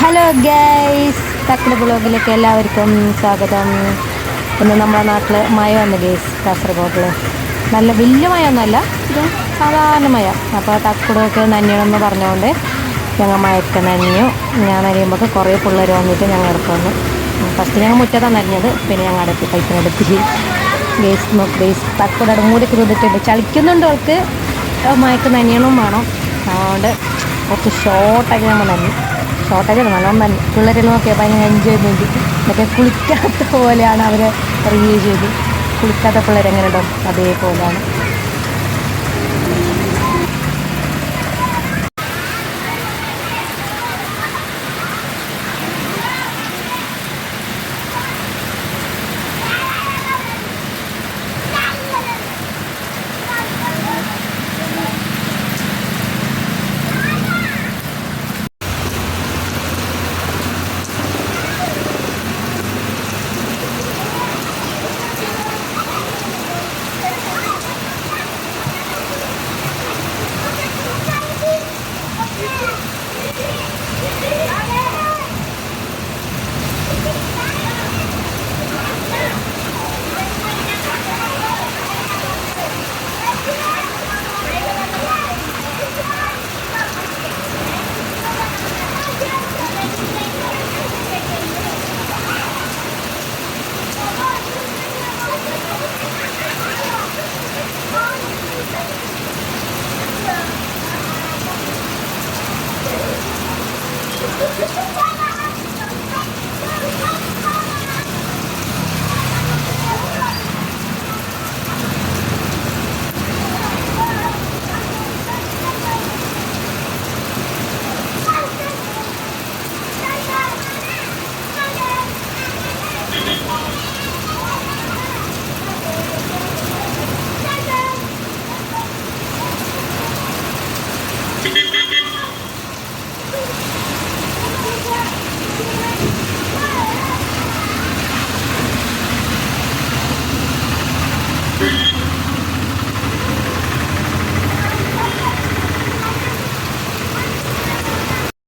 Hello guys, തക്കിട് ബ്ലോഗിലേക്ക് എല്ലാവർക്കും സ്വാഗതം. ഇന്ന് നമ്മുടെ നാട്ടിൽ മഴ വന്നു ഗൈസ്. കാസർഗോഡിൽ നല്ല വലിയ മഴ ഒന്നുമല്ല, ഇത് സാധാരണ മഴ. അപ്പോൾ തക്കിടൊക്കെ നനയണമെന്ന് പറഞ്ഞുകൊണ്ട് ഞങ്ങൾ മഴയൊക്കെ നനഞ്ഞു. ഞാൻ നനയുമ്പോൾ കുറേ പിള്ളേർ വന്നിട്ട് ഞങ്ങൾ അടുത്ത് വന്നു. ഫസ്റ്റ് ഞങ്ങൾ മുറ്റത്താണ് നനഞ്ഞത്, പിന്നെ ഞങ്ങൾ അടുത്ത് പൈപ്പിനെടുത്ത് ഗൈസ് നോക്ക് ഗൈസ്. തക്കിടയുടെ മൂടിക്ക് തിന്നിട്ടുണ്ട്, ചളിക്കുന്നുണ്ട്. അവൾക്ക് മഴക്ക് നനയണം വേണം, അതുകൊണ്ട് കുറച്ച് ഷോർട്ടാക്കി നമ്മൾ നനഞ്ഞു. ഷോർട്ടാക്കി നല്ലോണം നന്ദി. പിള്ളേരെല്ലാം നോക്കിയാൽ ഭയങ്കര എൻജോയ്മെൻറ്റ്. മറ്റേ കുളിക്കാത്ത പോലെയാണ് അവർ റിവ്യൂ ചെയ്ത്. കുളിക്കാത്ത പിള്ളേരെങ്ങനെ ഉണ്ടാവും അതേപോലെയാണ്.